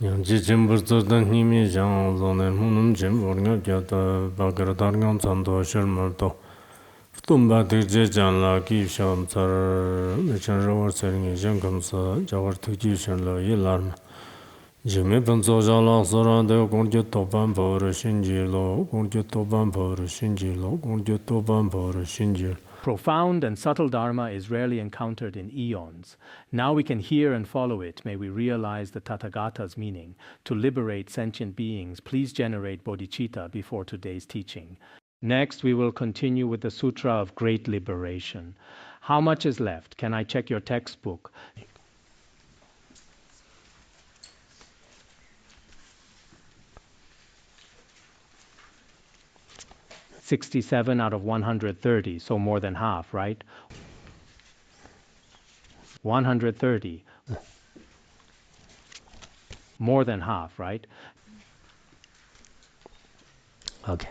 Yang ji jimbur zirdan nimi zhang zonen hunum jimbur nga gyata bakar targan tsanto shirmar to. Tumba tikje jan la ki sham tsar mechan rawar seringi zhang kamsa jawar tikji shan la yilarma. Jigme Phuntsok jala sara de gongje topan pawar shinji lo, gongje topan pawar shinji lo, gongje topan pawar shinji. Profound and subtle Dharma is rarely encountered in eons. Now we can hear and follow it. May we realize the Tathagata's meaning. To liberate sentient beings, please generate bodhicitta before today's teaching. Next, we will continue with the Sutra of Great Liberation. How much is left? Can I check your textbook? $67 out of 130, so more than half, right? 130. More than half, right? Okay.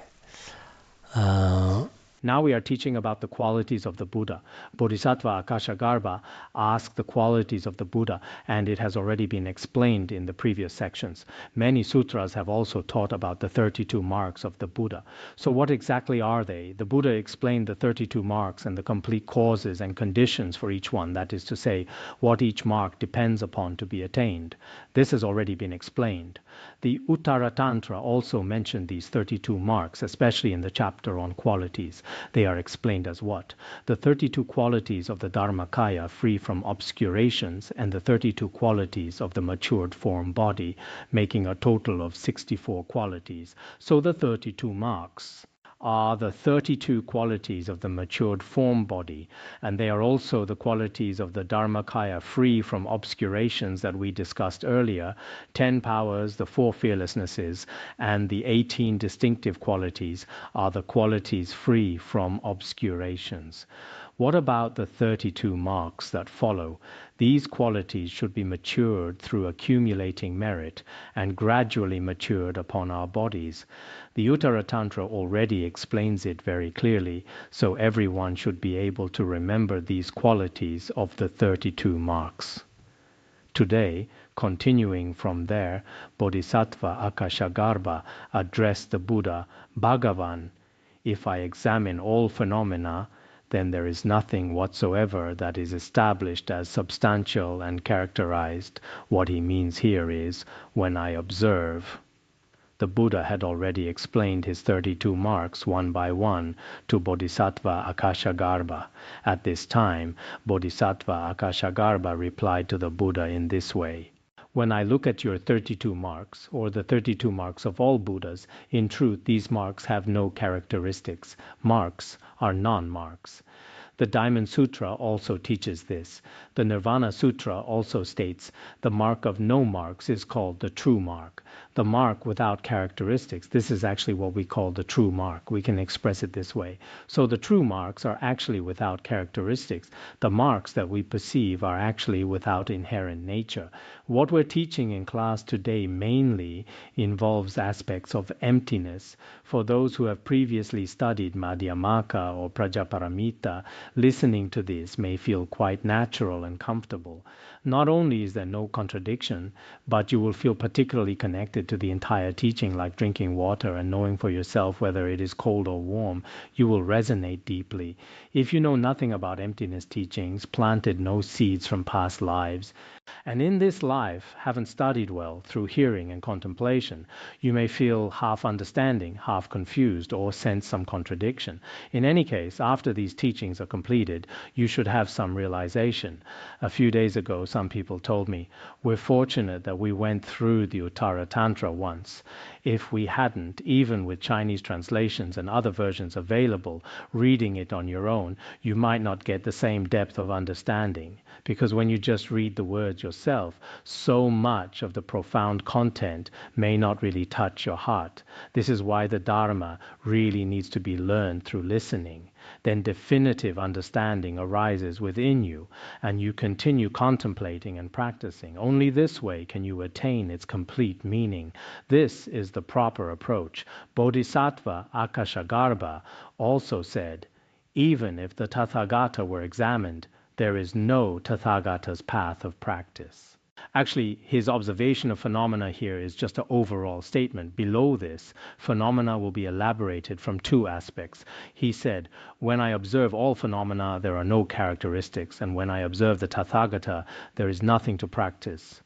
Now we are teaching about the qualities of the Buddha. Bodhisattva Ākāśagarbha asked the qualities of the Buddha, and it has already been explained in the previous sections. Many sutras have also taught about the 32 marks of the Buddha. So what exactly are they? The Buddha explained the 32 marks and the complete causes and conditions for each one, that is to say, what each mark depends upon to be attained. This has already been explained. The Uttaratantra also mentioned these 32 marks, especially in the chapter on qualities. They are explained as what? The 32 qualities of the Dharmakaya free from obscurations and the 32 qualities of the matured form body, making a total of 64 qualities. So the 32 marks are the 32 qualities of the matured form body, and they are also the qualities of the Dharmakaya free from obscurations that we discussed earlier, 10 powers, the 4 fearlessnesses, and the 18 distinctive qualities are the qualities free from obscurations. What about the 32 marks that follow? These qualities should be matured through accumulating merit and gradually matured upon our bodies. The Uttaratantra already explains it very clearly, so everyone should be able to remember these qualities of the 32 marks. Today, continuing from there, Bodhisattva Ākāśagarbha addressed the Buddha, Bhagavan, if I examine all phenomena, then there is nothing whatsoever that is established as substantial and characterized. What he means here is, when I observe. The Buddha had already explained his 32 marks one by one to Bodhisattva Ākāśagarbha. At this time, Bodhisattva Ākāśagarbha replied to the Buddha in this way. When I look at your 32 marks, or the 32 marks of all Buddhas, in truth these marks have no characteristics. Marks are non-marks. The Diamond Sutra also teaches this. The Nirvana Sutra also states the mark of no marks is called the true mark. The mark without characteristics, this is actually what we call the true mark. We can express it this way. So the true marks are actually without characteristics. The marks that we perceive are actually without inherent nature. What we're teaching in class today mainly involves aspects of emptiness. For those who have previously studied Madhyamaka or Prajaparamita, listening to this may feel quite natural and comfortable. Not only is there no contradiction, but you will feel particularly connected to the entire teaching, like drinking water and knowing for yourself whether it is cold or warm. You will resonate deeply. If you know nothing about emptiness teachings, planted no seeds from past lives, and in this life haven't studied well through hearing and contemplation, you may feel half understanding, half confused, or sense some contradiction. In any case, after these teachings are completed, you should have some realization. A few days ago, some people told me, we're fortunate that we went through the Uttaratantra once. If we hadn't, even with Chinese translations and other versions available, reading it on your own, you might not get the same depth of understanding. Because when you just read the words yourself, so much of the profound content may not really touch your heart. This is why the Dharma really needs to be learned through listening. Then definitive understanding arises within you, and you continue contemplating and practicing. Only this way can you attain its complete meaning. This is the proper approach. Bodhisattva Ākāśagarbha also said, even if the Tathagata were examined, there is no Tathagata's path of practice. Actually, his observation of phenomena here is just an overall statement. Below this, phenomena will be elaborated from two aspects. He said, when I observe all phenomena, there are no characteristics, and when I observe the Tathagata, there is nothing to practice.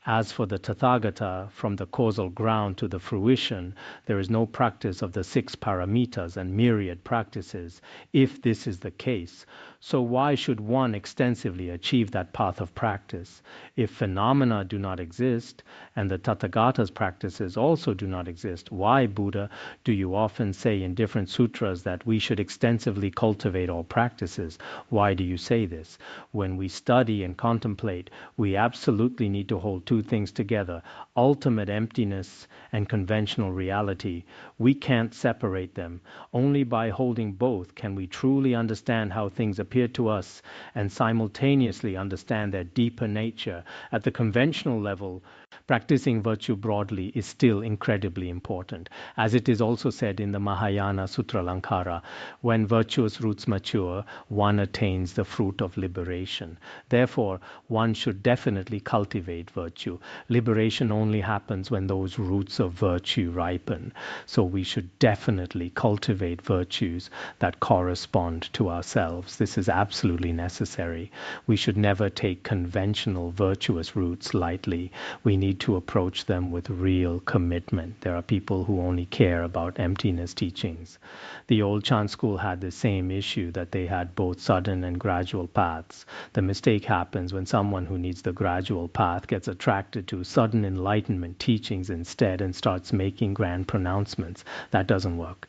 As for the Tathagata, from the causal ground to the fruition, there is no practice of the 6 paramitas and myriad practices, if this is the case. So why should one extensively achieve that path of practice? If phenomena do not exist, and the Tathagata's practices also do not exist, why, Buddha, do you often say in different sutras that we should extensively cultivate all practices? Why do you say this? When we study and contemplate, we absolutely need to hold two things together, ultimate emptiness and conventional reality. We can't separate them. Only by holding both can we truly understand how things appear to us and simultaneously understand their deeper nature. At the conventional level, practicing virtue broadly is still incredibly important. As it is also said in the Mahayana Sutra Lankara, when virtuous roots mature, one attains the fruit of liberation. Therefore, one should definitely cultivate virtue. Liberation only happens when those roots of virtue ripen. So we should definitely cultivate virtues that correspond to ourselves. This is absolutely necessary. We should never take conventional virtuous roots lightly. We need to approach them with real commitment. There are people who only care about emptiness teachings. The old Chan school had the same issue, that they had both sudden and gradual paths. The mistake happens when someone who needs the gradual path gets attracted to sudden enlightenment teachings instead and starts making grand pronouncements. That doesn't work.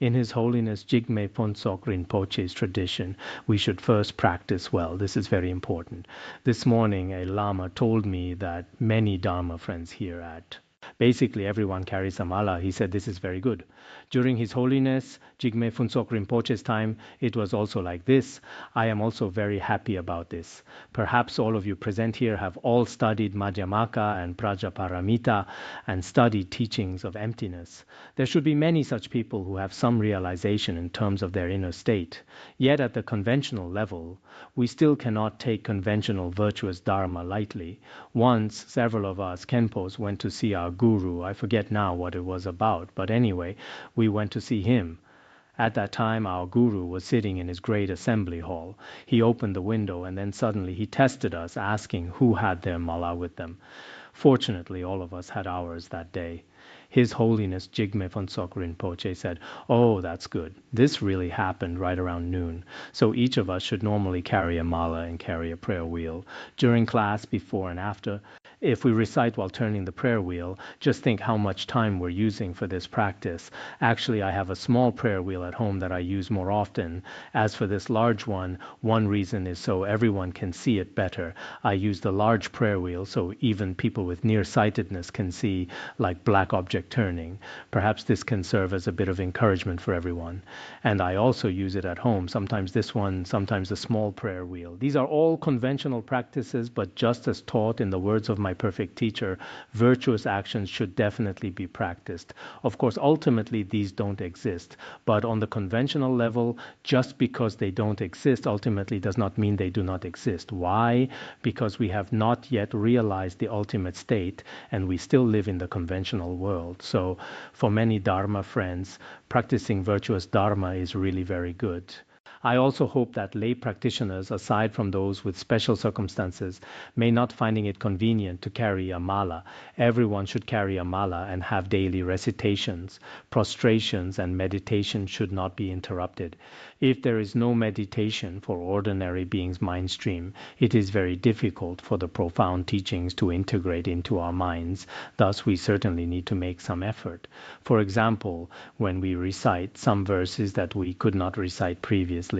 In His Holiness Jigme Phuntsok Rinpoche's tradition, we should first practice well. This is very important. This morning, a Lama told me that many Dharma friends here at basically everyone carries a mala. He said this is very good. During His Holiness Jigme Phuntsok Rinpoche's time, it was also like this. I am also very happy about this. Perhaps all of you present here have all studied Madhyamaka and Prajaparamita and studied teachings of emptiness. There should be many such people who have some realization in terms of their inner state. Yet at the conventional level, we still cannot take conventional virtuous Dharma lightly. Once, several of us Khenpos went to see our guru. I forget now what it was about, but anyway, we went to see him. At that time, our guru was sitting in his great assembly hall. He opened the window and then suddenly he tested us, asking who had their mala with them. Fortunately, all of us had ours that day. His Holiness Jigme Phuntsok Rinpoche said, "Oh, that's good. This really happened right around noon. So each of us should normally carry a mala and carry a prayer wheel. During class, before and after, if we recite while turning the prayer wheel, just think how much time we're using for this practice. Actually, I have a small prayer wheel at home that I use more often. As for this large one reason is so everyone can see it better. I use the large prayer wheel so even people with nearsightedness can see, like black object turning. Perhaps this can serve as a bit of encouragement for everyone. And I also use it at home, sometimes this one, sometimes the small prayer wheel. These are all conventional practices, but just as taught in the words of my perfect teacher, virtuous actions should definitely be practiced. Of course, ultimately, these don't exist. But on the conventional level, just because they don't exist ultimately does not mean they do not exist. Why? Because we have not yet realized the ultimate state, and we still live in the conventional world. So for many Dharma friends, practicing virtuous Dharma is really very good. I also hope that lay practitioners, aside from those with special circumstances, may not finding it convenient to carry a mala. Everyone should carry a mala and have daily recitations. Prostrations and meditation should not be interrupted. If there is no meditation for ordinary beings' mind stream, it is very difficult for the profound teachings to integrate into our minds. Thus, we certainly need to make some effort. For example, when we recite some verses that we could not recite previously,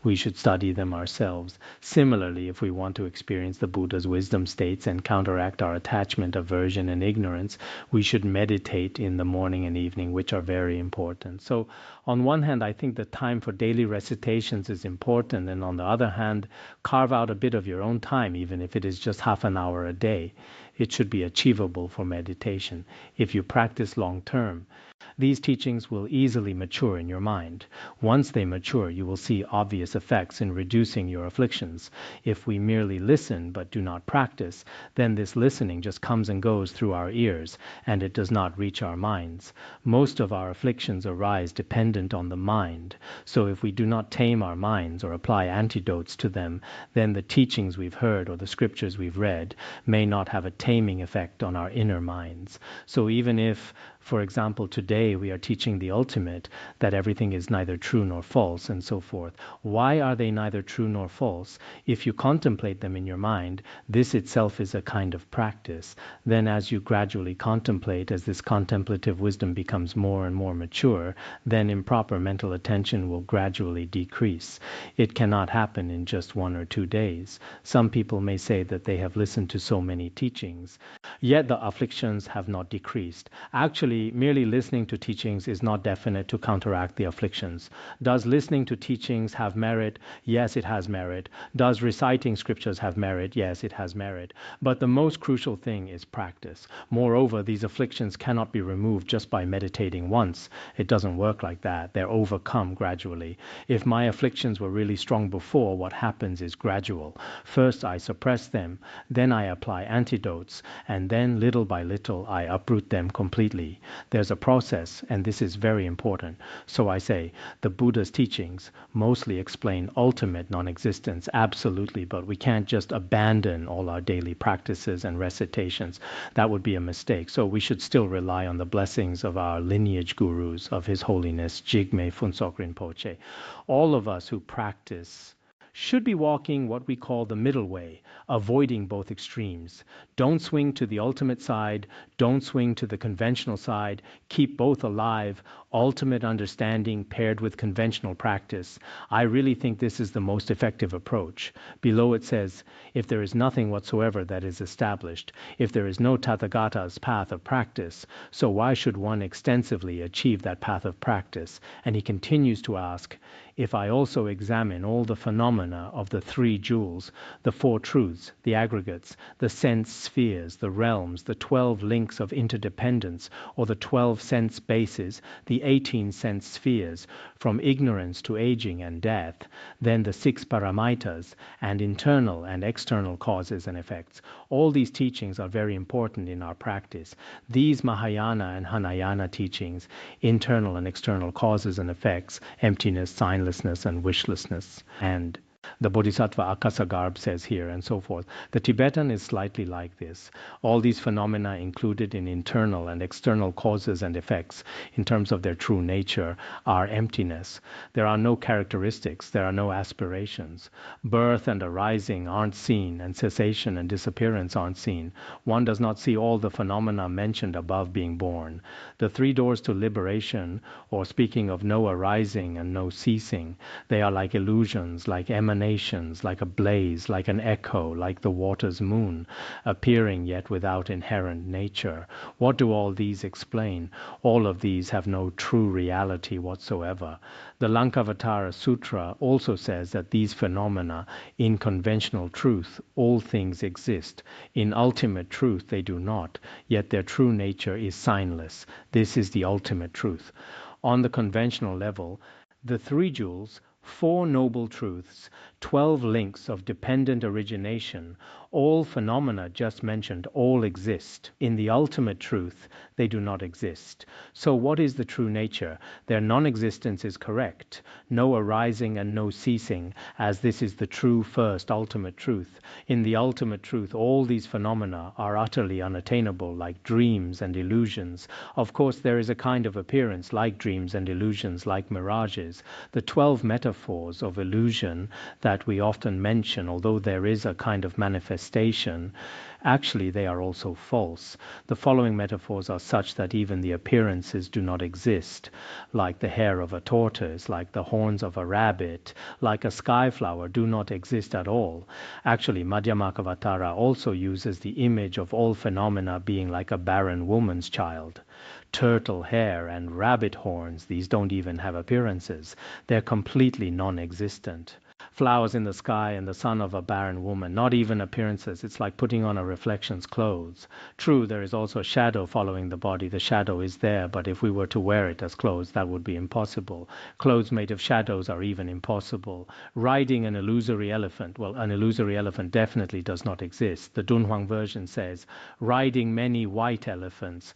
we should study them ourselves. Similarly, if we want to experience the Buddha's wisdom states and counteract our attachment, aversion, and ignorance, we should meditate in the morning and evening, which are very important. So, on one hand, I think the time for daily recitations is important, and on the other hand, carve out a bit of your own time, even if it is just half an hour a day. It should be achievable for meditation. If you practice long term, These teachings will easily mature in your mind. Once they mature, you will see obvious effects in reducing your afflictions. If we merely listen but do not practice, then this listening just comes and goes through our ears, and it does not reach our minds. Most of our afflictions arise dependent on the mind. So if we do not tame our minds or apply antidotes to them, then the teachings we've heard or the scriptures we've read may not have a taming effect on our inner minds. So even if, for example, today we are teaching the ultimate, that everything is neither true nor false and so forth, why are they neither true nor false? If you contemplate them in your mind, this itself is a kind of practice. Then as you gradually contemplate, as this contemplative wisdom becomes more and more mature, then improper mental attention will gradually decrease. It cannot happen in just 1 or 2 days. Some people may say that they have listened to so many teachings, yet the afflictions have not decreased. Actually, merely listening to teachings is not definite to counteract the afflictions. Does listening to teachings have merit? Yes, it has merit. Does reciting scriptures have merit? Yes, it has merit. But the most crucial thing is practice. Moreover, these afflictions cannot be removed just by meditating once. It doesn't work like that. They're overcome gradually. If my afflictions were really strong before, what happens is gradual. First I suppress them, then I apply antidotes, and then little by little I uproot them completely. There's a process, and this is very important. So I say, the Buddha's teachings mostly explain ultimate non-existence, absolutely, but we can't just abandon all our daily practices and recitations. That would be a mistake. So we should still rely on the blessings of our lineage gurus, of His Holiness Jigme Phuntsok Rinpoche. All of us who practice should be walking what we call the middle way, avoiding both extremes. Don't swing to the ultimate side, don't swing to the conventional side, keep both alive, ultimate understanding paired with conventional practice. I really think this is the most effective approach. Below it says, if there is nothing whatsoever that is established, if there is no Tathagata's path of practice, so why should one extensively achieve that path of practice? And he continues to ask, if I also examine all the phenomena of the 3 jewels, the 4 truths, the aggregates, the sense spheres, the realms, the 12 links of interdependence, or the 12 sense bases, the 18 sense spheres, from ignorance to aging and death, then the 6 paramitas, and internal and external causes and effects. All these teachings are very important in our practice. These Mahayana and Hinayana teachings, internal and external causes and effects, emptiness, signlessness, and wishlessness, and the Bodhisattva Ākāśagarbha says here, and so forth. The Tibetan is slightly like this. All these phenomena included in internal and external causes and effects, in terms of their true nature, are emptiness. There are no characteristics, there are no aspirations. Birth and arising aren't seen, and cessation and disappearance aren't seen. One does not see all the phenomena mentioned above being born. The 3 doors to liberation, or speaking of no arising and no ceasing, they are like illusions, like emanations, like a blaze, like an echo, like the water's moon, appearing yet without inherent nature. What do all these explain? All of these have no true reality whatsoever. The Lankavatara Sutra also says that these phenomena, in conventional truth, all things exist. In ultimate truth, they do not, yet their true nature is signless. This is the ultimate truth. On the conventional level, the 3 jewels, 4 noble truths, 12 links of dependent origination, all phenomena just mentioned, all exist. In the ultimate truth, they do not exist. So what is the true nature? Their non-existence is correct. No arising and no ceasing, as this is the true first ultimate truth. In the ultimate truth, all these phenomena are utterly unattainable, like dreams and illusions. Of course, there is a kind of appearance like dreams and illusions, like mirages. The 12 metaphors of illusion that we often mention, although there is a kind of manifestation, actually they are also false. The following metaphors are such that even the appearances do not exist, like the hair of a tortoise, like the horns of a rabbit, like a skyflower, do not exist at all. Actually, Madhyamakavatara also uses the image of all phenomena being like a barren woman's child. Turtle hair and rabbit horns, these don't even have appearances. They're completely non-existent. flowers in the sky and the son of a barren woman, not even appearances. It's like putting on a reflection's clothes. True, there is also a shadow following the body. The shadow is there, but if we were to wear it as clothes, that would be impossible. Clothes made of shadows are even impossible. Riding an illusory elephant, well, an illusory elephant definitely does not exist. The Dunhuang version says, riding many white elephants,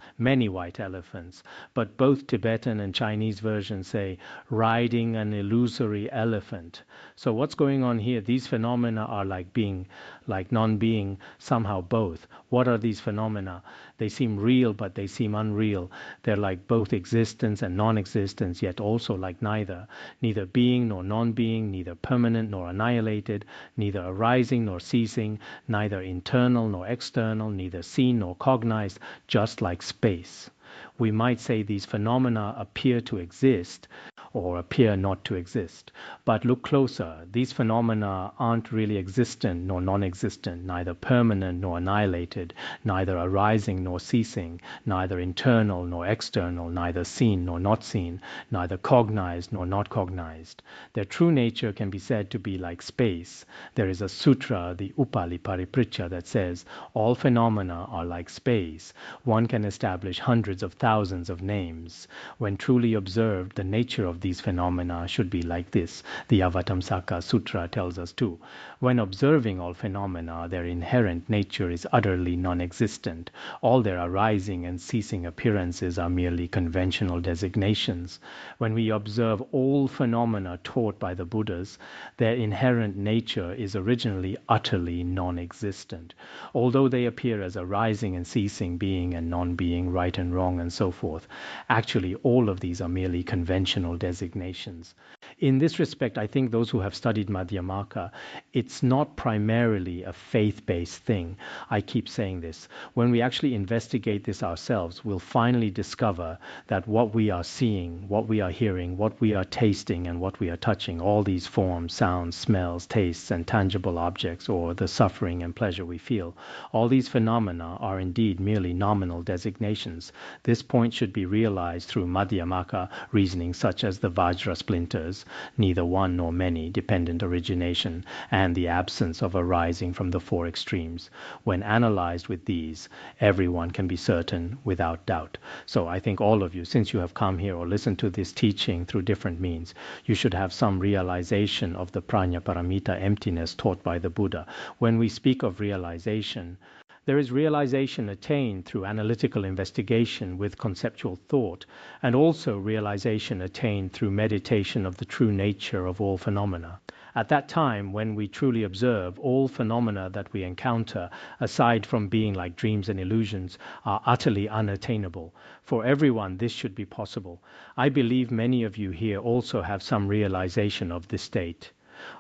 but both Tibetan and Chinese versions say, riding an illusory elephant. So what's going on here? These phenomena are like being, like non-being, somehow both. What are these phenomena? They seem real, but they seem unreal. They're like both existence and non-existence, yet also like neither. Neither being nor non-being, neither permanent nor annihilated, neither arising nor ceasing, neither internal nor external, neither seen nor cognized, just like space. We might say these phenomena appear to exist or appear not to exist. But look closer. These phenomena aren't really existent nor non-existent, neither permanent nor annihilated, neither arising nor ceasing, neither internal nor external, neither seen nor not seen, neither cognized nor not cognized. Their true nature can be said to be like space. There is a sutra, the Upali Paripricha, that says all phenomena are like space. One can establish hundreds of thousands of names. When truly observed, the nature of these phenomena should be like this. The Avatamsaka Sutra tells us too. When observing all phenomena, their inherent nature is utterly non-existent. All their arising and ceasing appearances are merely conventional designations. When we observe all phenomena taught by the Buddhas, their inherent nature is originally utterly non-existent. Although they appear as arising and ceasing, being and non-being, right and wrong, and so forth, actually all of these are merely conventional designations. In this respect, I think those who have studied Madhyamaka, it's not primarily a faith-based thing. I keep saying this. When we actually investigate this ourselves, we'll finally discover that what we are seeing, what we are hearing, what we are tasting, and what we are touching, all these forms, sounds, smells, tastes, and tangible objects, or the suffering and pleasure we feel, all these phenomena are indeed merely nominal designations. This point should be realized through Madhyamaka reasoning such as the Vajra splinters, neither one nor many, dependent origination, and the absence of arising from the four extremes. When analyzed with these, everyone can be certain without doubt. So I think all of you, since you have come here or listened to this teaching through different means, you should have some realization of the Prajna Paramita emptiness taught by the Buddha. When we speak of realization, there is realization attained through analytical investigation with conceptual thought, and also realization attained through meditation of the true nature of all phenomena. At that time, when we truly observe, all phenomena that we encounter, aside from being like dreams and illusions, are utterly unattainable. For everyone, this should be possible. I believe many of you here also have some realization of this state.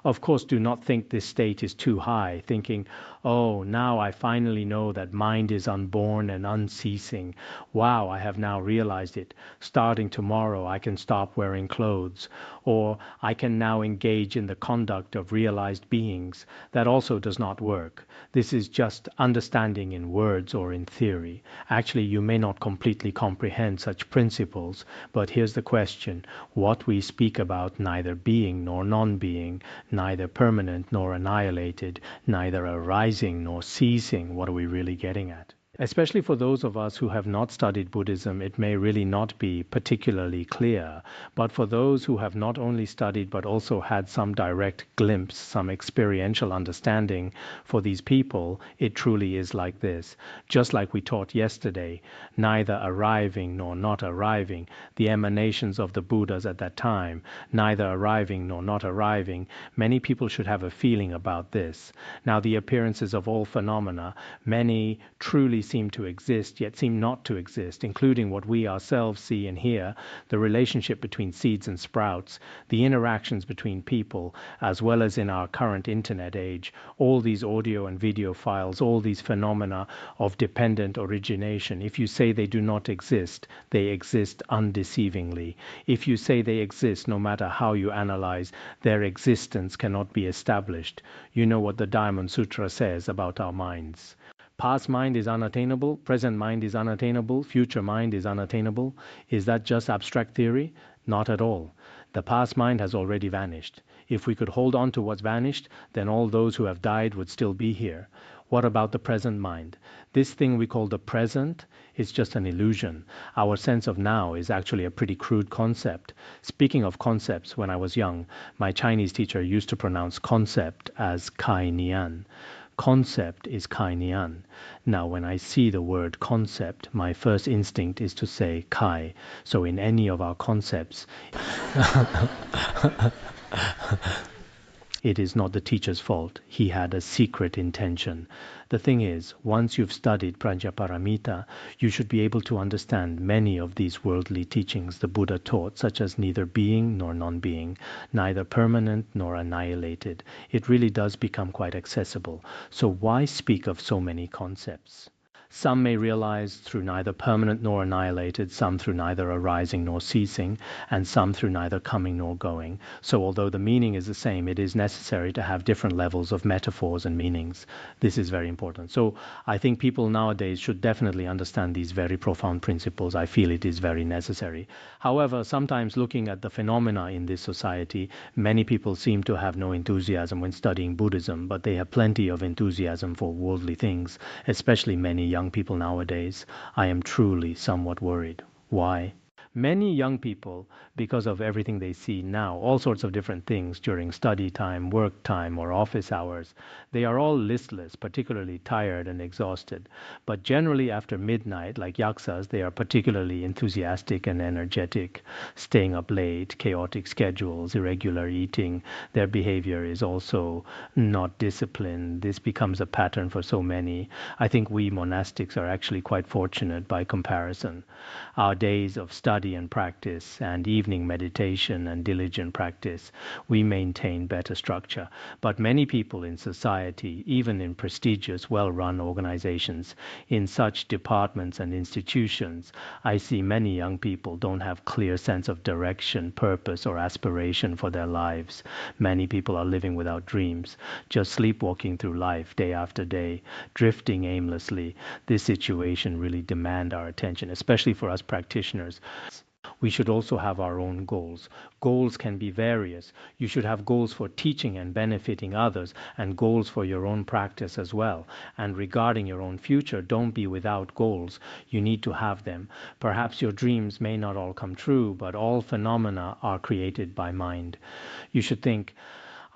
Of course, do not think this state is too high, thinking, oh, now I finally know that mind is unborn and unceasing. Wow, I have now realized it. Starting tomorrow, I can stop wearing clothes. Or I can now engage in the conduct of realized beings. That also does not work. This is just understanding in words or in theory. Actually, you may not completely comprehend such principles, but here's the question. What we speak about, neither being nor non-being, neither permanent nor annihilated, neither arising nor ceasing, what are we really getting at? Especially for those of us who have not studied Buddhism, it may really not be particularly clear. But for those who have not only studied but also had some direct glimpse, some experiential understanding, for these people, it truly is like this. Just like we taught yesterday, neither arriving nor not arriving, the emanations of the Buddhas at that time, neither arriving nor not arriving, many people should have a feeling about this. Now, the appearances of all phenomena, many truly seem to exist, yet seem not to exist, including what we ourselves see and hear, the relationship between seeds and sprouts, the interactions between people, as well as in our current internet age, all these audio and video files, all these phenomena of dependent origination. If you say they do not exist, they exist undeceivingly. If you say they exist, no matter how you analyze, their existence cannot be established. You know what the Diamond Sutra says about our minds. Past mind is unattainable, present mind is unattainable, future mind is unattainable. Is that just abstract theory? Not at all. The past mind has already vanished. If we could hold on to what's vanished, then all those who have died would still be here. What about the present mind? This thing we call the present is just an illusion. Our sense of now is actually a pretty crude concept. Speaking of concepts, when I was young, my Chinese teacher used to pronounce concept as kai nian. Concept is kai nian. Now, when I see the word concept, my first instinct is to say kai. So in any of our concepts, it is not the teacher's fault. He had a secret intention. The thing is, once you've studied Prajnaparamita, you should be able to understand many of these worldly teachings the Buddha taught, such as neither being nor non-being, neither permanent nor annihilated. It really does become quite accessible. So why speak of so many concepts? Some may realize through neither permanent nor annihilated, some through neither arising nor ceasing, and some through neither coming nor going. So although the meaning is the same, it is necessary to have different levels of metaphors and meanings. This is very important. So I think people nowadays should definitely understand these very profound principles. I feel it is very necessary. However, sometimes looking at the phenomena in this society, many people seem to have no enthusiasm when studying Buddhism, but they have plenty of enthusiasm for worldly things, especially many young people nowadays. I am truly somewhat worried. Why? Many young people, because of everything they see now, all sorts of different things during study time, work time, or office hours, they are all listless, particularly tired and exhausted. But generally after midnight, like yaksas, they are particularly enthusiastic and energetic, staying up late, chaotic schedules, irregular eating. Their behavior is also not disciplined. This becomes a pattern for so many. I think we monastics are actually quite fortunate by comparison. Our days of study and practice and evening meditation and diligent practice, we maintain better structure. But many people in society, even in prestigious, well-run organizations, in such departments and institutions, I see many young people don't have clear sense of direction, purpose, or aspiration for their lives. Many people are living without dreams, just sleepwalking through life day after day, drifting aimlessly. This situation really demands our attention, especially for us practitioners. We should also have our own goals. Goals can be various. You should have goals for teaching and benefiting others, and goals for your own practice as well. And regarding your own future, don't be without goals. You need to have them. Perhaps your dreams may not all come true, but all phenomena are created by mind. You should think,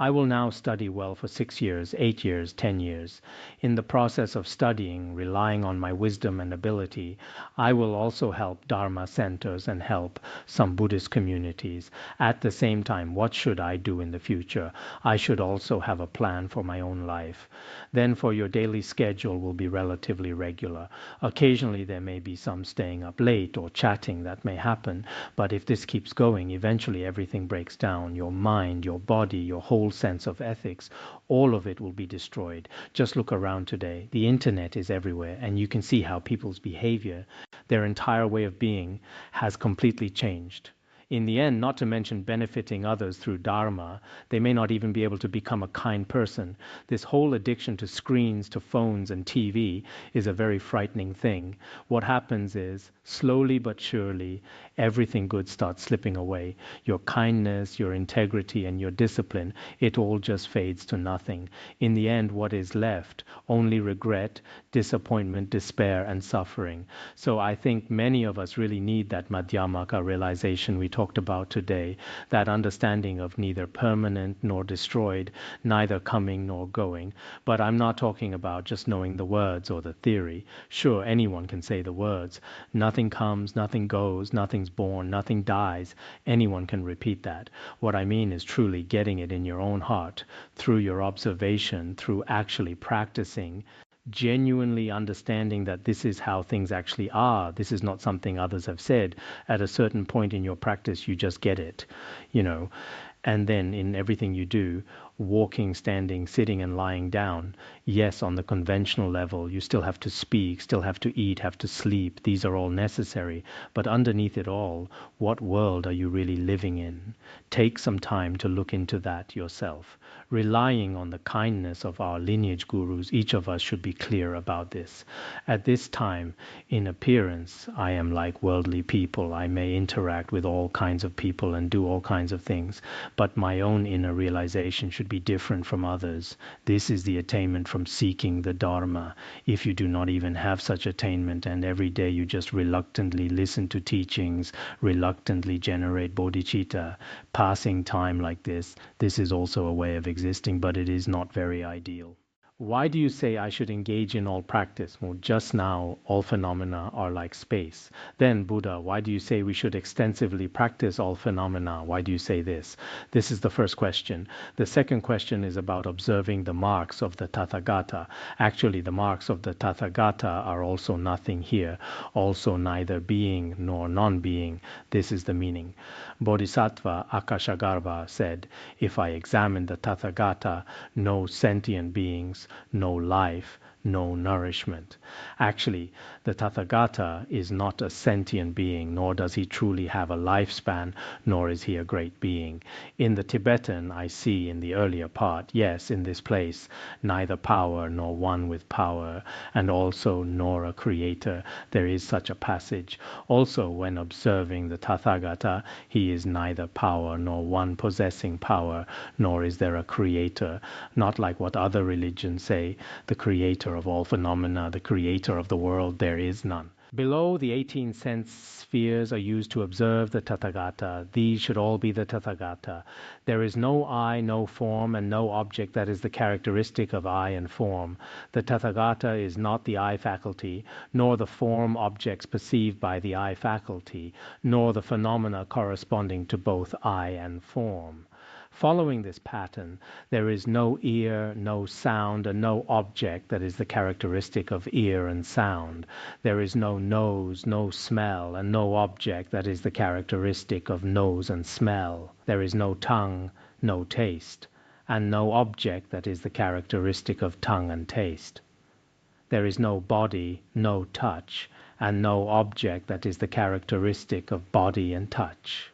I will now study well for 6 years, 8 years, 10 years. In the process of studying, relying on my wisdom and ability, I will also help Dharma centers and help some Buddhist communities. At the same time, what should I do in the future? I should also have a plan for my own life. Then for your daily schedule will be relatively regular. Occasionally there may be some staying up late or chatting that may happen, but if this keeps going, eventually everything breaks down. Your mind, your body, your whole sense of ethics, all of it will be destroyed. Just look around today. The internet is everywhere, and you can see how people's behavior, their entire way of being, has completely changed. In the end, not to mention benefiting others through Dharma, they may not even be able to become a kind person. This whole addiction to screens, to phones and TV is a very frightening thing. What happens is, slowly but surely, everything good starts slipping away. Your kindness, your integrity, and your discipline, it all just fades to nothing. In the end, what is left? Only regret, disappointment, despair, and suffering. So I think many of us really need that Madhyamaka realization we talked about today, that understanding of neither permanent nor destroyed, neither coming nor going. But I'm not talking about just knowing the words or the theory. Sure, anyone can say the words. Nothing comes, nothing goes, nothing's born, nothing dies. Anyone can repeat that. What I mean is truly getting it in your own heart, through your observation, through actually practicing, genuinely understanding that this is how things actually are. This is not something others have said. At a certain point in your practice, you just get it, and then in everything you do, walking, standing, sitting, and lying down. Yes, on the conventional level, you still have to speak, still have to eat, have to sleep. These are all necessary. But underneath it all, what world are you really living in? Take some time to look into that yourself. Relying on the kindness of our lineage gurus, each of us should be clear about this. At this time, in appearance, I am like worldly people. I may interact with all kinds of people and do all kinds of things, but my own inner realization should be different from others. This is the attainment from seeking the Dharma. If you do not even have such attainment and every day you just reluctantly listen to teachings, reluctantly generate bodhicitta, passing time like this is also a way of existing, but it is not very ideal. Why do you say I should engage in all practice? Well, just now, all phenomena are like space. Then, Buddha, why do you say we should extensively practice all phenomena? Why do you say this? This is the first question. The second question is about observing the marks of the Tathagata. Actually, the marks of the Tathagata are also nothing here, also neither being nor non-being. This is the meaning. Bodhisattva Ākāśagarbha said, if I examine the Tathagata, no sentient beings, no life, no nourishment. Actually, the Tathagata is not a sentient being, nor does he truly have a lifespan, nor is he a great being. In the Tibetan, I see in the earlier part, yes, in this place, neither power nor one with power, and also nor a creator. There is such a passage. Also, when observing the Tathagata, he is neither power nor one possessing power, nor is there a creator. Not like what other religions say, the creator of all phenomena, the creator of the world, there is none. Below, the 18 sense spheres are used to observe the Tathagata. These should all be the Tathagata. There is no I, no form, and no object that is the characteristic of I and form. The Tathagata is not the I faculty, nor the form objects perceived by the I faculty, nor the phenomena corresponding to both I and form. Following this pattern, there is no ear, no sound, and no object that is the characteristic of ear and sound. There is no nose, no smell, and no object that is the characteristic of nose and smell. There is no tongue, no taste, and no object that is the characteristic of tongue and taste. There is no body, no touch, and no object that is the characteristic of body and touch.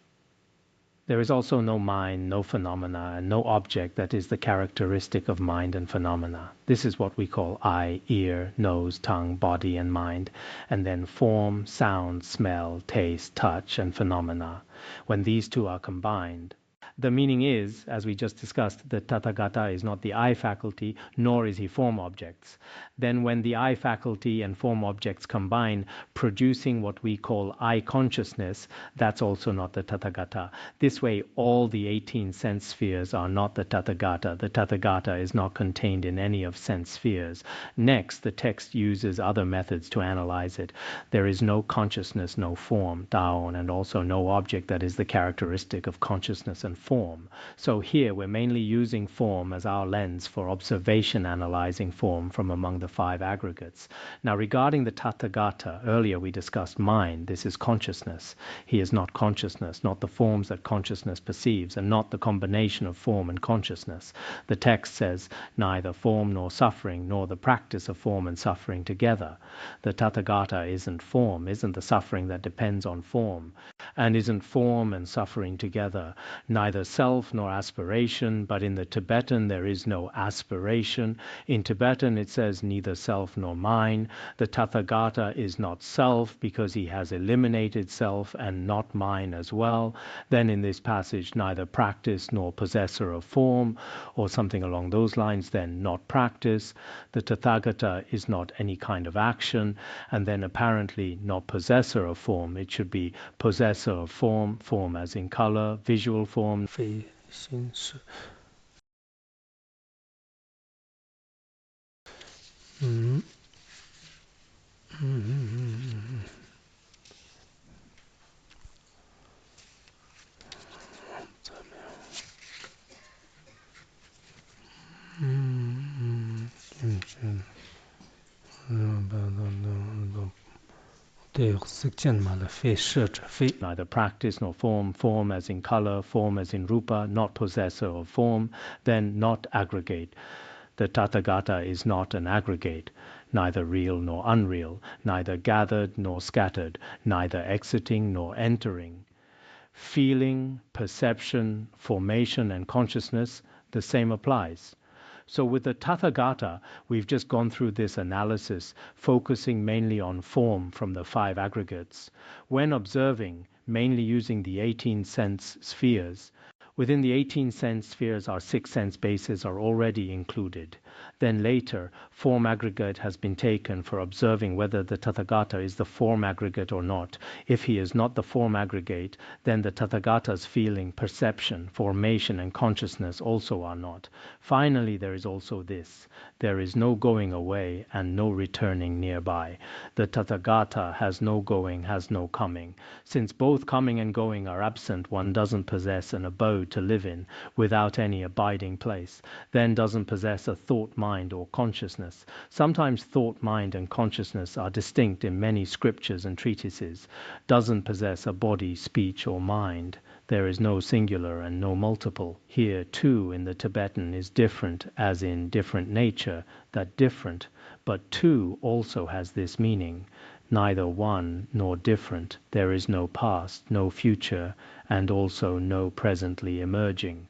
There is also no mind, no phenomena, and no object that is the characteristic of mind and phenomena. This is what we call eye, ear, nose, tongue, body, and mind, and then form, sound, smell, taste, touch, and phenomena. When these two are combined, the meaning is, as we just discussed, the Tathagata is not the I faculty, nor is he form objects. Then when the I faculty and form objects combine, producing what we call I consciousness, that's also not the Tathagata. This way, all the 18 sense spheres are not the Tathagata. The Tathagata is not contained in any of sense spheres. Next, the text uses other methods to analyze it. There is no consciousness, no form, Daon, and also no object that is the characteristic of consciousness and form. So here we're mainly using form as our lens for observation, analyzing form from among the 5 aggregates. Now regarding the Tathagata, earlier we discussed mind. This is consciousness. He is not consciousness, not the forms that consciousness perceives, and not the combination of form and consciousness. The text says neither form nor suffering, nor the practice of form and suffering together. The Tathagata isn't form, isn't the suffering that depends on form, and isn't form and suffering together. Neither self nor aspiration, but in the Tibetan there is no aspiration. In Tibetan it says neither self nor mine. The Tathagata is not self because he has eliminated self, and not mine as well. Then in this passage, neither practice nor possessor of form, or something along those lines, then not practice. The Tathagata is not any kind of action, and then apparently not possessor of form. It should be possessor of form, form as in color, visual form. 非心是 Neither practice nor form, form as in color, form as in rupa, not possessor of form, then not aggregate. The Tathagata is not an aggregate, neither real nor unreal, neither gathered nor scattered, neither exiting nor entering. Feeling, perception, formation, and consciousness, the same applies. So with the Tathagata, we've just gone through this analysis, focusing mainly on form from the 5 aggregates. When observing, mainly using the 18 sense spheres, within the 18 sense spheres, our 6 sense bases are already included. Then later, form aggregate has been taken for observing whether the Tathagata is the form aggregate or not. If he is not the form aggregate, then the Tathagata's feeling, perception, formation, and consciousness also are not. Finally, there is also this. There is no going away and no returning nearby. The Tathagata has no going, has no coming. Since both coming and going are absent, one doesn't possess an abode to live in without any abiding place, then doesn't possess a thought mind or consciousness. Sometimes thought mind and consciousness are distinct in many scriptures and treatises, doesn't possess a body, speech, or mind. There is no singular and no multiple. Here too in the Tibetan is different as in different nature, that different, but two also has this meaning. Neither one nor different, there is no past, no future, and also no presently emerging.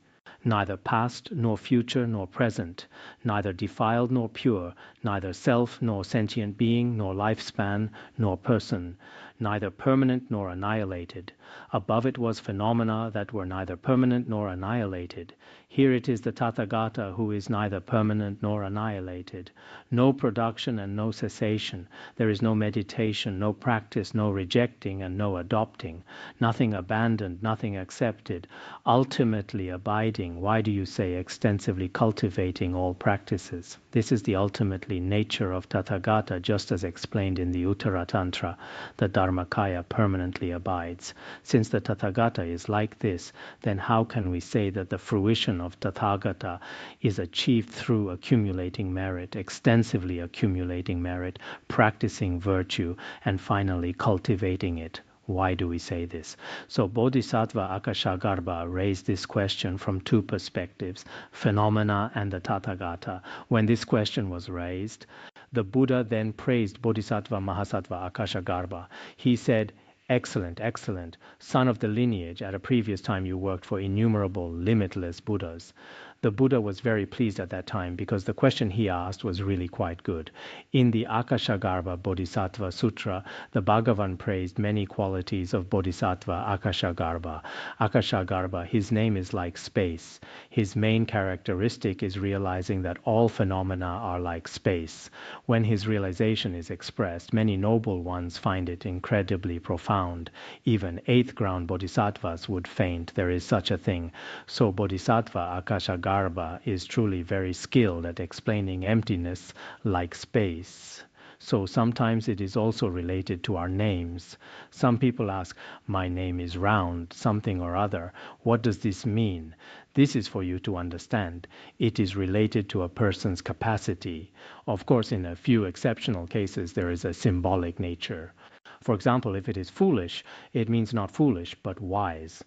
Neither past nor future nor present, neither defiled nor pure, neither self nor sentient being nor lifespan nor person, neither permanent nor annihilated. Above it was phenomena that were neither permanent nor annihilated. Here it is the Tathagata who is neither permanent nor annihilated. No production and no cessation. There is no meditation, no practice, no rejecting and no adopting. Nothing abandoned, nothing accepted. Ultimately abiding. Why do you say extensively cultivating all practices? This is the ultimately nature of Tathagata, just as explained in the Uttaratantra. The Dharmakaya permanently abides. Since the Tathagata is like this, then how can we say that the fruition of Tathagata is achieved through accumulating merit, extensively accumulating merit, practicing virtue, and finally cultivating it? Why do we say this? So Bodhisattva Ākāśagarbha raised this question from 2 perspectives, phenomena and the Tathagata. When this question was raised, the Buddha then praised Bodhisattva Mahasattva Ākāśagarbha. He said, "Excellent, excellent. Son of the lineage, at a previous time you worked for innumerable, limitless Buddhas." The Buddha was very pleased at that time because the question he asked was really quite good. In the Ākāśagarbha Bodhisattva Sutra, the Bhagavan praised many qualities of Bodhisattva Ākāśagarbha. Ākāśagarbha, his name is like space. His main characteristic is realizing that all phenomena are like space. When his realization is expressed, many noble ones find it incredibly profound. Even 8th ground Bodhisattvas would faint. There is such a thing. So Bodhisattva Ākāśagarbha is truly very skilled at explaining emptiness like space. So sometimes it is also related to our names. Some people ask, "My name is round, something or other. What does this mean?" This is for you to understand. It is related to a person's capacity. Of course, in a few exceptional cases, there is a symbolic nature. For example, if it is foolish, it means not foolish, but wise.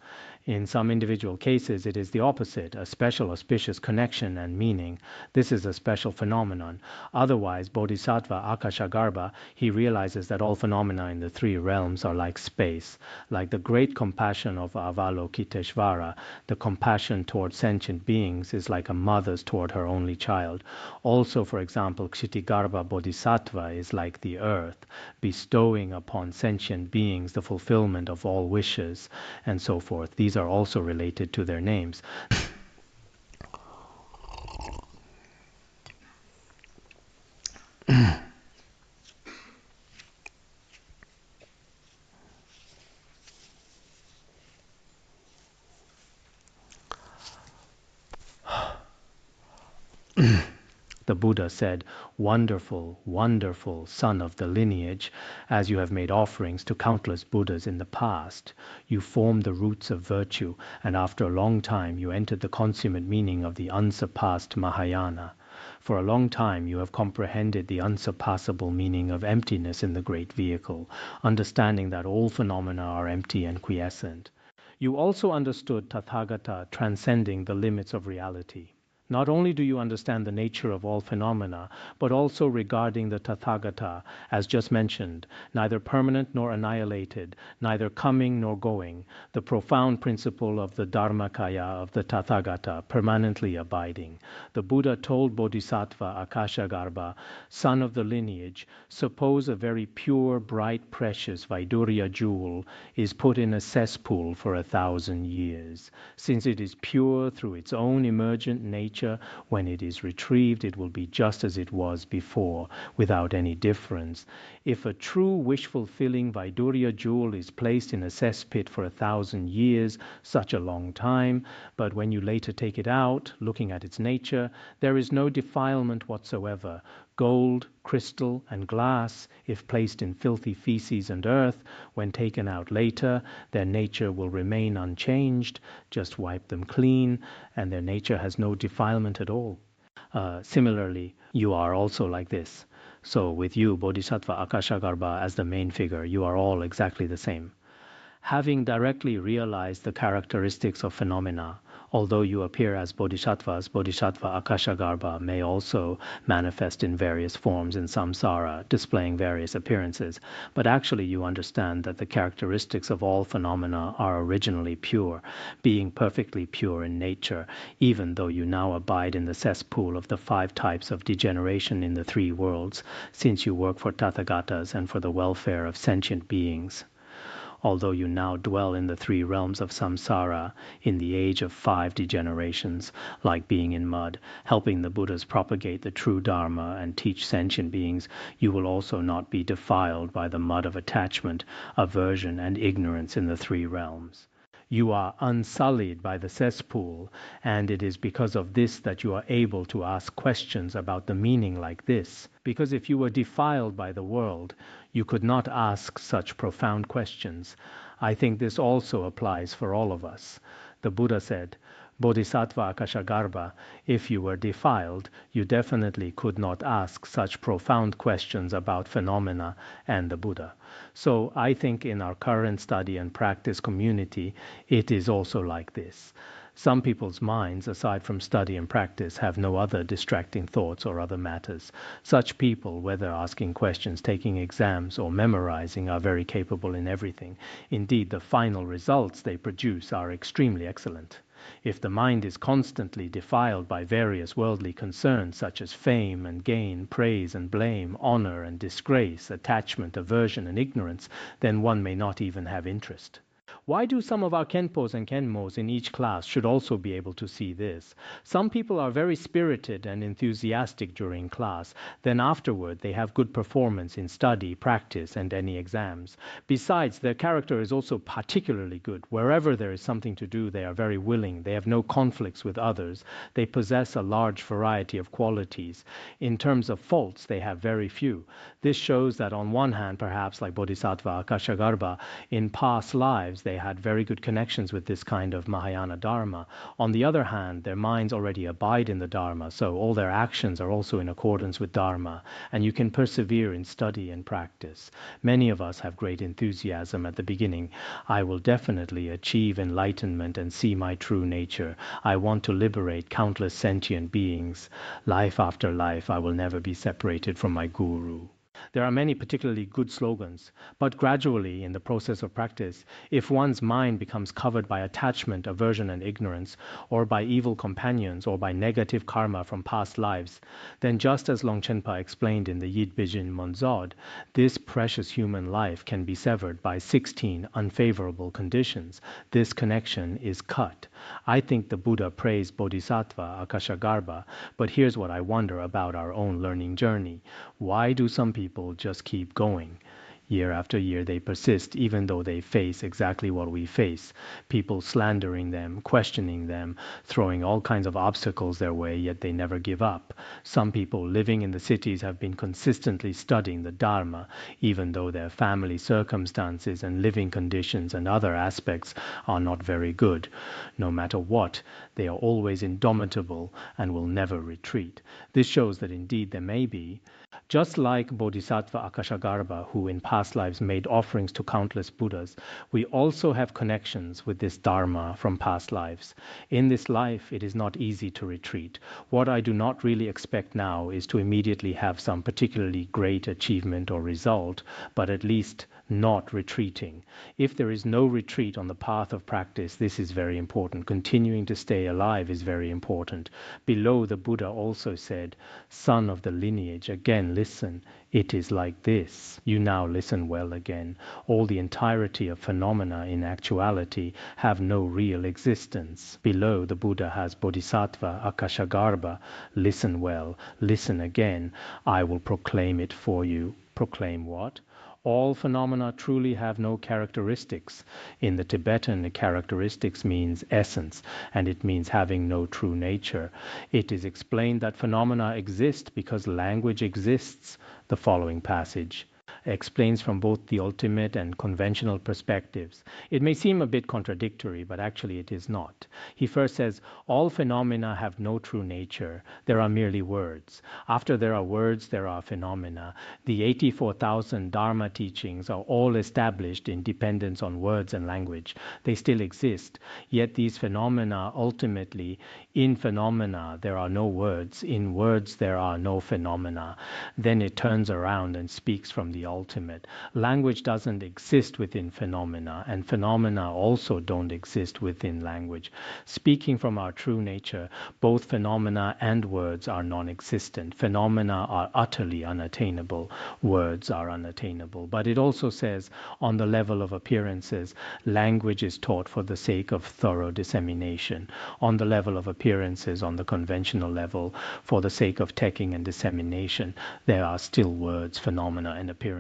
In some individual cases, it is the opposite, a special auspicious connection and meaning. This is a special phenomenon. Otherwise, Bodhisattva Ākāśagarbha, he realizes that all phenomena in the 3 realms are like space. Like the great compassion of Avalokiteshvara, the compassion toward sentient beings is like a mother's toward her only child. Also, for example, Kshitigarbha Bodhisattva is like the earth, bestowing upon sentient beings the fulfillment of all wishes, and so forth. These are also related to their names. The Buddha said, "Wonderful, wonderful son of the lineage, as you have made offerings to countless Buddhas in the past, you formed the roots of virtue, and after a long time you entered the consummate meaning of the unsurpassed Mahayana. For a long time you have comprehended the unsurpassable meaning of emptiness in the great vehicle, understanding that all phenomena are empty and quiescent. You also understood Tathagata transcending the limits of reality. Not only do you understand the nature of all phenomena, but also regarding the Tathagata, as just mentioned, neither permanent nor annihilated, neither coming nor going, the profound principle of the Dharmakaya of the Tathagata, permanently abiding. The Buddha told Bodhisattva Ākāśagarbha, son of the lineage, suppose a very pure, bright, precious Vaidurya jewel is put in a cesspool for 1,000 years. Since it is pure through its own emergent nature, when it is retrieved, it will be just as it was before, without any difference. If a true wish-fulfilling Vaidurya jewel is placed in a cesspit for 1,000 years, such a long time, but when you later take it out, looking at its nature, there is no defilement whatsoever. Gold, crystal, and glass, if placed in filthy feces and earth, when taken out later, their nature will remain unchanged. Just wipe them clean, and their nature has no defilement at all. Similarly, you are also like this. So with you, Bodhisattva Ākāśagarbha, as the main figure, you are all exactly the same. Having directly realized the characteristics of phenomena, although you appear as bodhisattvas, Bodhisattva Ākāśagarbha may also manifest in various forms in samsara, displaying various appearances. But actually you understand that the characteristics of all phenomena are originally pure, being perfectly pure in nature, even though you now abide in the cesspool of the 5 types of degeneration in the 3 worlds, since you work for Tathagatas and for the welfare of sentient beings. Although you now dwell in the 3 realms of samsara, in the age of 5 degenerations, like being in mud, helping the Buddhas propagate the true Dharma and teach sentient beings, you will also not be defiled by the mud of attachment, aversion, and ignorance in the 3 realms. You are unsullied by the cesspool, and it is because of this that you are able to ask questions about the meaning like this. Because if you were defiled by the world, you could not ask such profound questions. I think this also applies for all of us. The Buddha said, Bodhisattva Ākāśagarbha, if you were defiled, you definitely could not ask such profound questions about phenomena and the Buddha. So I think in our current study and practice community, it is also like this. Some people's minds, aside from study and practice, have no other distracting thoughts or other matters. Such people, whether asking questions, taking exams, or memorizing, are very capable in everything. Indeed, the final results they produce are extremely excellent. If the mind is constantly defiled by various worldly concerns such as fame and gain, praise and blame, honor and disgrace, attachment, aversion and ignorance, then one may not even have interest. Why do some of our Khenpos and Khenmos in each class should also be able to see this? Some people are very spirited and enthusiastic during class. Then afterward they have good performance in study, practice, and any exams. Besides, their character is also particularly good. Wherever there is something to do, they are very willing. They have no conflicts with others. They possess a large variety of qualities. In terms of faults, they have very few. This shows that on one hand, perhaps like Bodhisattva Ākāśagarbha, in past lives they had very good connections with this kind of Mahayana Dharma. On the other hand, their minds already abide in the Dharma, so all their actions are also in accordance with Dharma, and you can persevere in study and practice. Many of us have great enthusiasm at the beginning. I will definitely achieve enlightenment and see my true nature. I want to liberate countless sentient beings. Life after life, I will never be separated from my Guru. There are many particularly good slogans, but gradually in the process of practice, if one's mind becomes covered by attachment, aversion and ignorance, or by evil companions, or by negative karma from past lives, then just as Longchenpa explained in the Yid Bijin Monzod, this precious human life can be severed by 16 unfavorable conditions. This connection is cut. I think the Buddha praised Bodhisattva Ākāśagarbha, but here's what I wonder about our own learning journey. Why do some people just keep going? Year after year they persist, even though they face exactly what we face. People slandering them, questioning them, throwing all kinds of obstacles their way, yet they never give up. Some people living in the cities have been consistently studying the Dharma, even though their family circumstances and living conditions and other aspects are not very good. No matter what, they are always indomitable and will never retreat. This shows that indeed there may be, just like Bodhisattva Ākāśagarbha, who in past lives made offerings to countless Buddhas, we also have connections with this Dharma from past lives. In this life, it is not easy to retreat. What I do not really expect now is to immediately have some particularly great achievement or result, but at least not retreating. If there is no retreat on the path of practice, this is very important. Continuing to stay alive is very important. Below, the Buddha also said, "Son of the lineage, again listen. It is like this." You now listen well again. All the entirety of phenomena in actuality have no real existence. Below, the Buddha has Bodhisattva Ākāśagarbha. Listen well, listen again. I will proclaim it for you. Proclaim what? All phenomena truly have no characteristics. In the Tibetan, characteristics means essence, and it means having no true nature. It is explained that phenomena exist because language exists. The following passage explains from both the ultimate and conventional perspectives. It may seem a bit contradictory, but actually it is not. He first says, all phenomena have no true nature. There are merely words. After there are words, there are phenomena. The 84,000 Dharma teachings are all established in dependence on words and language. They still exist, yet these phenomena ultimately, in phenomena there are no words, in words there are no phenomena. Then it turns around and speaks from the ultimate. Language doesn't exist within phenomena, and phenomena also don't exist within language. Speaking from our true nature, both phenomena and words are non-existent. Phenomena are utterly unattainable. Words are unattainable. But it also says, on the level of appearances, language is taught for the sake of thorough dissemination. On the level of appearances, on the conventional level, for the sake of taking and dissemination, there are still words, phenomena, and appearances.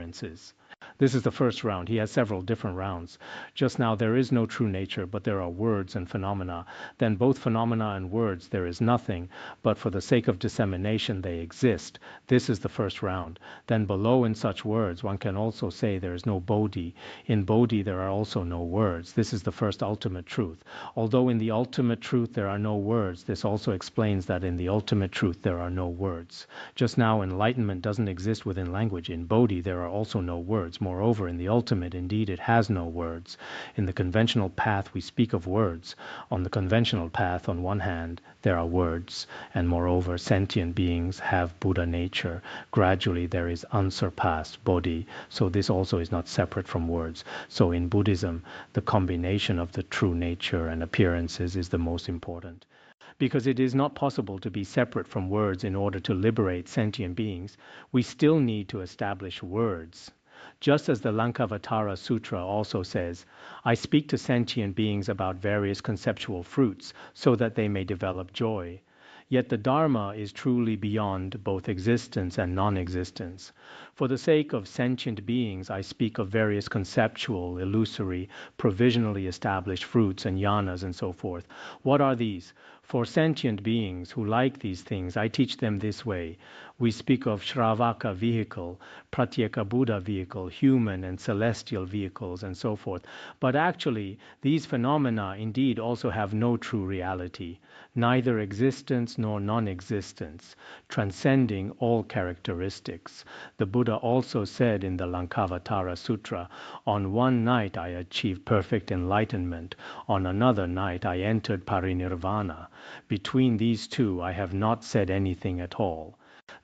This is the first round. He has several different rounds. Just now there is no true nature, but there are words and phenomena. Then both phenomena and words there is nothing, but for the sake of dissemination they exist. This is the first round. Then below in such words one can also say there is no bodhi. In bodhi there are also no words. This is the first ultimate truth. Although in the ultimate truth there are no words, this also explains that in the ultimate truth there are no words. Just now enlightenment doesn't exist within language. In bodhi there are also no words. Moreover, in the ultimate, indeed, it has no words. In the conventional path, we speak of words. On the conventional path, on one hand, there are words, and moreover, sentient beings have Buddha nature. Gradually, there is unsurpassed bodhi, so this also is not separate from words. So in Buddhism, the combination of the true nature and appearances is the most important. Because it is not possible to be separate from words in order to liberate sentient beings, we still need to establish words. Just as the Lankavatara Sutra also says, I speak to sentient beings about various conceptual fruits so that they may develop joy. Yet the Dharma is truly beyond both existence and non-existence. For the sake of sentient beings, I speak of various conceptual, illusory, provisionally established fruits and jhanas and so forth. What are these? For sentient beings who like these things, I teach them this way. We speak of Shravaka vehicle, Pratyeka Buddha vehicle, human and celestial vehicles, and so forth. But actually, these phenomena indeed also have no true reality, neither existence nor non-existence, transcending all characteristics. The Buddha also said in the Lankavatara Sutra, on one night I achieved perfect enlightenment, on another night I entered parinirvana. Between these two I have not said anything at all.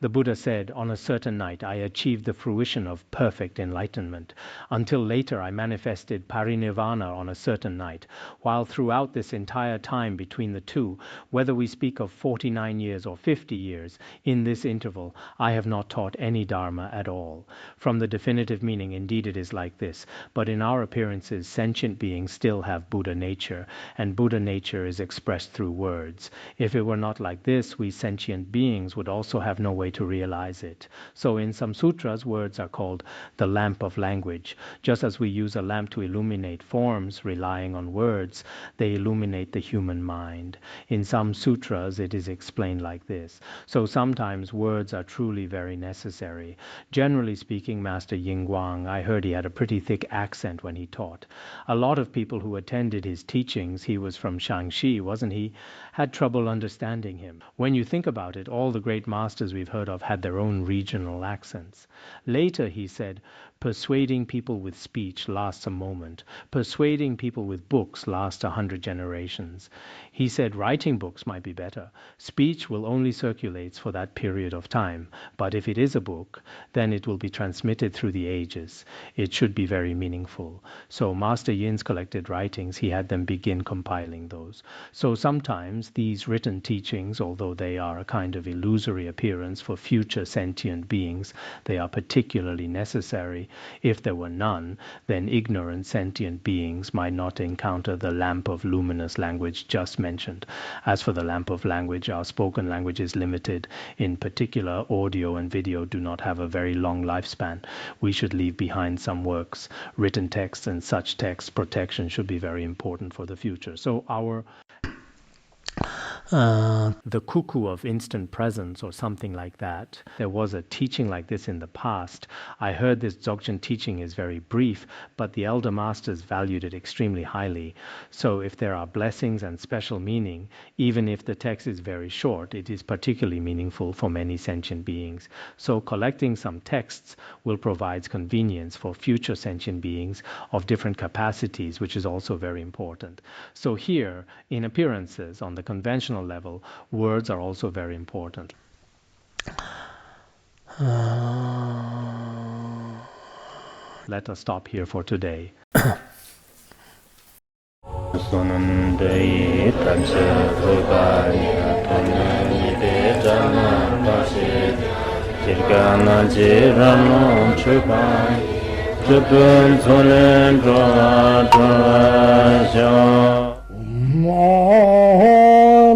The Buddha said, on a certain night I achieved the fruition of perfect enlightenment. Until later I manifested parinirvana on a certain night, while throughout this entire time between the two, whether we speak of 49 years or 50 years, in this interval I have not taught any Dharma at all. From the definitive meaning, indeed it is like this, but in our appearances sentient beings still have Buddha nature, and Buddha nature is expressed through words. If it were not like this, we sentient beings would also have no no way to realize it. So in some sutras, words are called the lamp of language. Just as we use a lamp to illuminate forms relying on words, they illuminate the human mind. In some sutras, it is explained like this. So sometimes words are truly very necessary. Generally speaking, Master Yingguang, I heard he had a pretty thick accent when he taught. A lot of people who attended his teachings, he was from Shaanxi, wasn't he, had trouble understanding him. When you think about it, all the great masters we've heard of had their own regional accents. Later, he said, persuading people with speech lasts a moment. Persuading people with books lasts 100 generations. He said writing books might be better. Speech will only circulate for that period of time. But if it is a book, then it will be transmitted through the ages. It should be very meaningful. So Master Yin's collected writings, he had them begin compiling those. So sometimes these written teachings, although they are a kind of illusory appearance for future sentient beings, they are particularly necessary. If there were none, then ignorant sentient beings might not encounter the lamp of luminous language just mentioned. As for the lamp of language, our spoken language is limited. In particular, audio and video do not have a very long lifespan. We should leave behind some works. Written texts and such texts protection should be very important for the future. So our the cuckoo of instant presence or something like that. There was a teaching like this in the past. I heard this Dzogchen teaching is very brief, but the elder masters valued it extremely highly. So if there are blessings and special meaning, even if the text is very short, it is particularly meaningful for many sentient beings. So collecting some texts will provide convenience for future sentient beings of different capacities, which is also very important. So here, in appearances, on the conventional level, words are also very important. Let us stop here for today.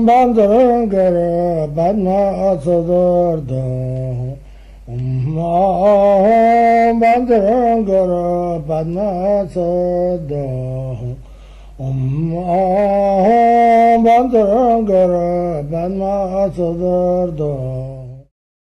Bandara Badna Sodargye Bandara Badna Sodargye Bandara Badna Sodargye